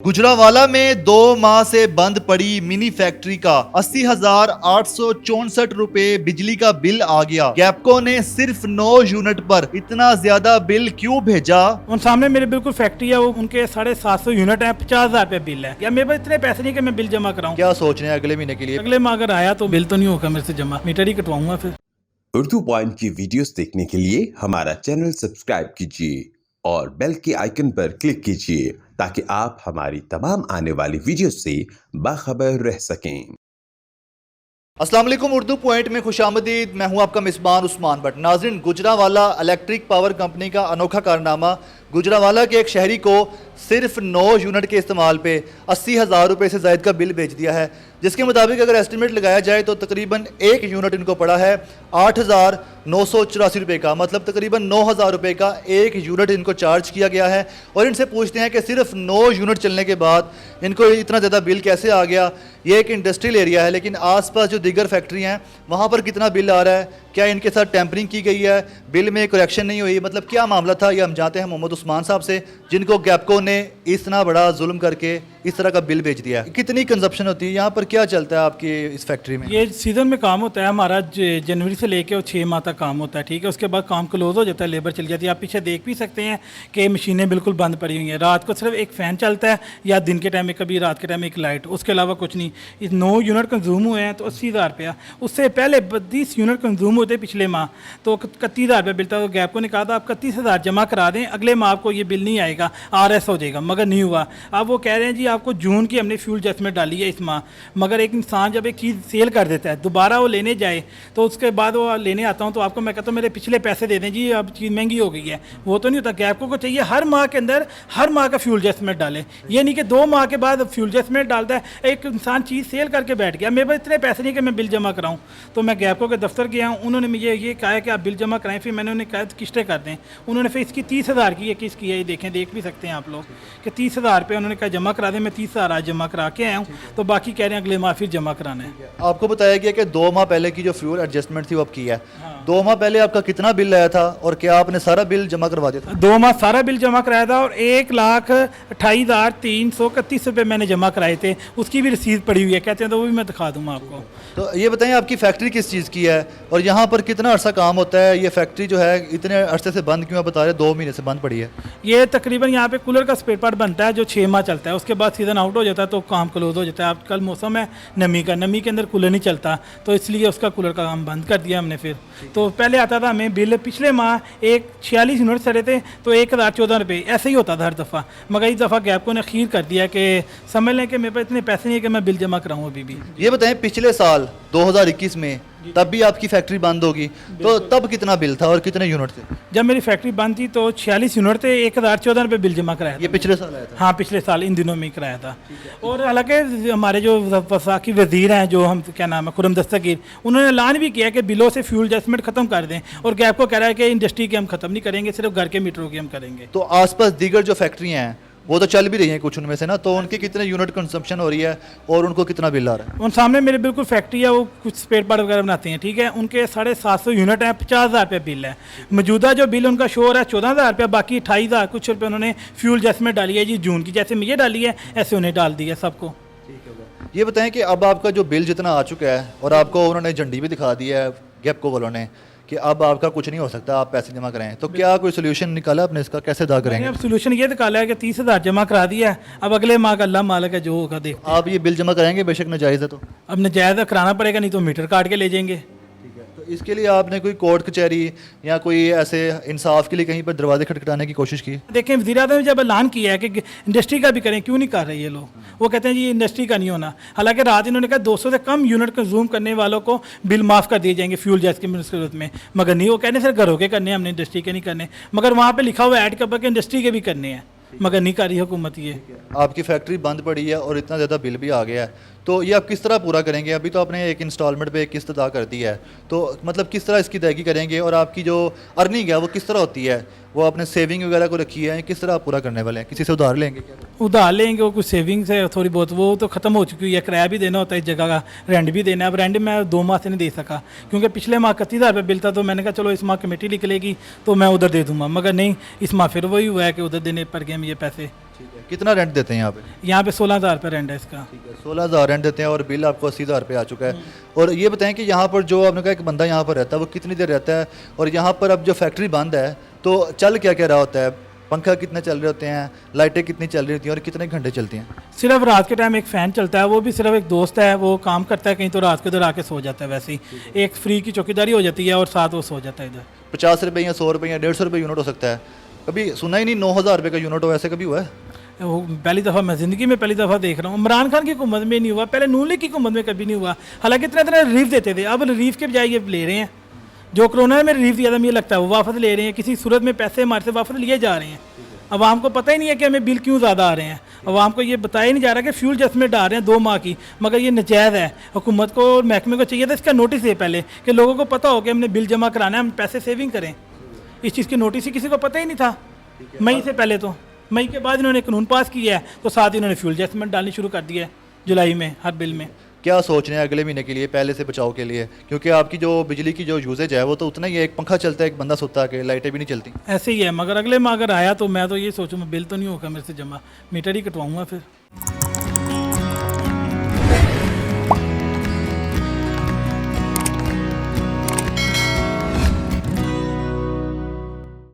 गुजरावाला में 2 माह से बंद पड़ी मिनी फैक्ट्री का 80,864 रुपए बिजली का बिल आ गया। गैपको ने सिर्फ 9 यूनिट पर इतना ज्यादा बिल क्यों भेजा? उन सामने मेरे बिल्कुल फैक्ट्री है, वो उनके 750 यूनिट है, 50,000 रुपए बिल है। या मेरे पास इतने पैसे नहीं कि मैं बिल जमा कराऊं। क्या सोच रहे हैं अगले महीने के लिए? अगले माह अगर आया तो बिल तो नहीं होगा मेरे से जमा, मीटर ही कटवाऊंगा फिर। उर्दू पॉइंट की वीडियोस देखने के लिए हमारा चैनल सब्सक्राइब कीजिए और बेल के आइकन पर क्लिक कीजिए ताकि आप हमारी तमाम आने वाली वीडियोस से बाखबर रह सकें। अस्सलाम वालेकुम, उर्दू पॉइंट में खुशामदीद। मैं हूं आपका मिसबान उस्मान भट्ट। नाज़रीन, गुजरावाला इलेक्ट्रिक पावर कंपनी का अनोखा कारनामा। गुजरावाला के एक शहरी को सिर्फ 9 यूनिट के इस्तेमाल पे 80,000 रुपये से ज़ायद का बिल भेज दिया है, जिसके मुताबिक अगर एस्टिमेट लगाया जाए तो तकरीबन एक यूनिट इनको पड़ा है 8,984 रुपये का, मतलब तकरीबन 9,000 रुपये का एक यूनिट इनको चार्ज किया गया है। और इनसे पूछते हैं कि सिर्फ 9 यूनिट चलने के बाद इनको इतना ज़्यादा बिल कैसे आ गया। ये एक इंडस्ट्रियल एरिया है, लेकिन आसपास जो दीगर फैक्ट्री हैं वहाँ पर कितना बिल आ रहा है, क्या इनके साथ टेम्परिंग की गई है, बिल में करेक्शन नहीं हुई, मतलब क्या मामला था, ये हम जानते हैं मोहम्मद उस्मान साहब से, जिनको गैपको ने इतना बड़ा जुल्म करके इस तरह का बिल भेज दिया। कितनी कंजप्शन होती है यहाँ पर, क्या चलता है आपकी इस फैक्ट्री में? ये सीज़न में काम होता है हमारा, जनवरी से लेके और 6 माह तक काम होता है, ठीक है। उसके बाद काम क्लोज हो जाता है, लेबर चली जाती है। आप पीछे देख भी सकते हैं कि मशीनें बिल्कुल बंद पड़ी हुई हैं। रात को सिर्फ एक फ़ैन चलता है या दिन के टाइम में कभी रात के टाइम एक लाइट, उसके अलावा कुछ नहीं। इस 9 यूनिट कंज्यूम हुए हैं तो 80,000 रुपया। उससे पहले 32 यूनिट कंज्यूम होते पिछले माह, तो 31,000 रुपया बिल था। तो गैपको ने कहा था आप 31,000 जमा करा दें, अगले माह आपको ये बिल नहीं आएगा, RS हो जाएगा, मगर नहीं हुआ। अब वो कह रहे हैं जी आपको जून की हमने फ्यूल एडजस्टमेंट डाली है इस माह। मगर एक इंसान जब एक चीज़ सेल कर देता है, दोबारा वो लेने जाए तो उसके बाद वो लेने आता हूँ तो आपको मैं कहता हूँ मेरे पिछले पैसे दे दें जी, अब चीज़ महंगी हो गई है। वो तो नहीं होता। गैपको को चाहिए हर माह के अंदर हर माह का फ्यूल एडजस्टमेंट डाले, ये नहीं कि 2 माह के बाद फ्यूल एडजस्टमेंट डालता है। एक इंसान चीज़ सेल करके बैठ गया, मेरे पास इतने पैसे नहीं कि मैं बिल जमा कराऊँ। तो मैं गैपको के दफ्तर गया हूँ, उन्होंने मुझे ये कहा है कि आप बिल जमा कराएं। फिर मैंने उन्हें कहा किस्तें कर दें, उन्होंने फिर इसकी 30,000 की ये किस्त की है, ये देखें, देख भी सकते हैं आप लोग कि 30,000 रुपये उन्होंने कहा जमा करा दें। मैं 30,000 आज जमा करा के आया हूँ, तो बाकी कह रहे हैं अगले माह फिर जमा कराना है। आपको बताया गया कि 2 माह पहले की जो फ्यूल एडजस्टमेंट थी वो अब की है। 2 माह पहले आपका कितना बिल आया था और क्या आपने सारा बिल जमा करवा दिया था? 2 माह सारा बिल जमा कराया था और 1,28,331 रुपये मैंने जमा कराए थे। उसकी भी रसीद पड़ी हुई है, कहते हैं तो वो भी मैं दिखा दूंगा आपको। तो ये बताएं आपकी फैक्ट्री किस चीज़ की है और यहाँ पर कितना अरसा काम होता है? ये फैक्ट्री जो है इतने अरसे से बंद क्यों, आप बता रहे 2 महीने से बंद पड़ी है? ये तकरीबन यहाँ पे कूलर का स्पेयर पार्ट बनता है जो 6 माह चलता है, उसके बाद सीज़न आउट हो जाता है तो काम क्लोज हो जाता है। आजकल मौसम है नमी का, नमी के अंदर कूलर नहीं चलता, तो इसलिए उसका कूलर का काम बंद कर दिया हमने। फिर तो पहले आता था हमें बिल, पिछले माह 46 यूनिट चले थे तो 1,014 रुपये ऐसे ही होता था हर दफ़ा। मगर इस दफ़ा गैपको ने खीर कर दिया कि समझ लें कि मेरे पास इतने पैसे नहीं है कि मैं बिल जमा कराऊँ अभी भी। ये बताएं पिछले साल 2021 में तब भी आपकी फैक्ट्री बंद होगी, तो तब कितना बिल था और कितने यूनिट थे? जब मेरी फैक्ट्री बंद थी तो 46 यूनिट थे, 1,014 रुपये बिल जमा कराया था। ये पिछले साल आया था? हाँ, पिछले साल इन दिनों में ही कराया था। और हालांकि हमारे जो वफाकी वजीर हैं, जो हम क्या नाम है, खुर्रम दस्तगीर, उन्होंने ऐलान भी किया कि बिलों से फ्यूल एडजस्टमेंट खत्म कर दें। और गैपको कह रहा है कि इंडस्ट्री के हम खत्म नहीं करेंगे, सिर्फ घर के मीटरों की हम करेंगे। तो आसपास दीगर जो फैक्ट्रियाँ हैं वो तो चल भी रही हैं कुछ उनमें से ना, तो उनकी कितने यूनिट कंजम्पशन हो रही है और उनको कितना बिल आ रहा है? उन सामने मेरे बिल्कुल फैक्ट्री है, वो कुछ स्पेयर पार्ट वगैरह बनाते हैं, ठीक है। उनके 750 यूनिट हैं, 50,000 रुपये बिल है। मौजूदा जो बिल उनका शो हो रहा है 14,000 रुपया, बाकी 28,000 कुछ रुपये उन्होंने फ्यूल एडजस्टमेंट डाली है जी, जून की, जैसे मुझे डाली है ऐसे उन्हें डाल दी है सबको। ये बताएं कि अब आपका जो बिल जितना आ चुका है और आपको उन्होंने झंडी भी दिखा दी है गैपको वालों ने कि अब आपका कुछ नहीं हो सकता, आप पैसे जमा करें, तो क्या कोई सोल्यूशन निकाला आपने इसका, कैसे अदा करेंगे? अब सोल्यूशन ये निकाला है कि 30,000 जमा करा दिया है, अब अगले माह का अल्लाह मालिक है, जो होगा देख। आप ये बिल जमा कराएंगे? बेशक नाजायज़ है तो अब नजायज़ कराना पड़ेगा, नहीं तो मीटर काट के ले जाएंगे। तो इसके लिए आपने कोई कोर्ट कचहरी या कोई ऐसे इंसाफ के लिए कहीं पर दरवाजे खटखटाने की कोशिश की? देखें, वज़ीर-ए-आज़म ने जब ऐलान किया है कि इंडस्ट्री का भी करें, क्यों नहीं कर रहे ये लोग? वो कहते हैं जी इंडस्ट्री का नहीं होना। हालांकि रात इन्होंने कहा 200 से कम यूनिट कंज्यूम करने वालों को बिल माफ़ कर दिए जाएंगे फ्यूल गैस की सूरत में, मगर नहीं, वो कहने सिर्फ घरों के करने, हमने इंडस्ट्री के नहीं करने। मगर वहाँ पर लिखा हुआ ऐड के ऊपर कि इंडस्ट्री के भी करने हैं, मगर नहीं कर रही हुकूमत। ये आपकी फैक्ट्री बंद पड़ी है और इतना ज़्यादा बिल भी आ गया है, तो ये आप किस तरह पूरा करेंगे? अभी तो आपने एक इंस्टॉलमेंट पे एक किस्त अदा कर दी है, तो मतलब किस तरह इसकी अदायगी करेंगे और आपकी जो अर्निंग है वो किस तरह होती है? वो आपने सेविंग वगैरह को रखी है, किस तरह आप पूरा करने वाले हैं? किसी से उधार लेंगे क्या? उधार लेंगे, वो कुछ सेविंग्स है थोड़ी बहुत, वो तो ख़त्म हो चुकी है। किराया भी देना होता है इस जगह का, रेंट भी देना है। अब रेंट मैं 2 माह से नहीं दे सका क्योंकि पिछले माह 31,000 रुपये बिल था, तो मैंने कहा चलो इस माह कमेटी निकलेगी तो मैं उधर दे दूँगा, मगर नहीं, इस माह फिर वही हुआ है कि उधर देने पड़ गए ये पैसे। ठीक है, कितना रेंट देते हैं यहाँ पे? यहाँ पे 16,000 रुपये रेंट है इसका। ठीक है, 16,000 रेंट देते हैं और बिल आपको 80,000 रुपये आ चुका है। और ये बताएं कि यहाँ पर जो आपने कहा एक बंदा यहाँ पर रहता है वो कितनी देर रहता है, और यहाँ पर अब जो फैक्ट्री बंद है तो चल क्या क्या रहा होता है? पंखा कितने चल रहे होते हैं, लाइटें कितनी चल रही होती हैं और कितने घंटे चलती हैं? सिर्फ रात के टाइम एक फ़ैन चलता है, वो भी सिर्फ एक दोस्त है वो काम करता है कहीं, तो रात को इधर आके सो जाता है। वैसे ही एक फ्री की चौकीदारी हो जाती है और साथ वो सो जाता है इधर। 50 रुपये या 100 रुपये या 150 रुपये यूनिट हो सकता है। कभी सुना ही नहीं 9,000 रुपये का यूनिट हो, ऐसे कभी हुआ है? वो पहली दफ़ा मैं ज़िंदगी में पहली दफ़ा देख रहा हूँ। इमरान खान की हुकूमत में नहीं हुआ, पहले नून लीग की हुकूमत में कभी नहीं हुआ। हालांकि इतना इतना रिलीफ देते थे, अब रिलीफ के बजाय ये ले रहे हैं। जो कोरोना में रिलीफ दिया था मुझे लगता है वो वापस ले रहे हैं, किसी सूरत में पैसे हमारे से वापस लिए जा रहे हैं। अवाम को पता ही नहीं है कि हमें बिल क्यों ज़्यादा आ रहे हैं। अवाम को ये बताया नहीं जा रहा कि फ्यूल एडजस्टमेंट डाल रहे हैं 2 माह की, मगर ये नाजायज़ है। हुकूमत को और महकमे को चाहिए था इसका नोटिस दे पहले, कि लोगों को पता हो कि हमने बिल जमा कराना है, हम पैसे सेविंग करें। इस चीज़ की नोटिस ही किसी को पता ही नहीं था मई से पहले। तो मई के बाद इन्होंने कानून पास किया है, तो साथ ही इन्होंने फ्यूल एडजस्टमेंट डालनी शुरू कर दिया है जुलाई में हर बिल में। क्या सोच रहे हैं अगले महीने के लिए पहले से बचाव के लिए? क्योंकि आपकी जो बिजली की जो यूजेज है वो तो उतना ही है, एक पंखा चलता है, एक बंदा सोता है, लाइटें भी नहीं चलती। ऐसे ही है, मगर अगले माह अगर आया तो मैं तो ये सोचूँ बिल तो नहीं होगा मेरे से जमा, मीटर ही कटवाऊँगा फिर।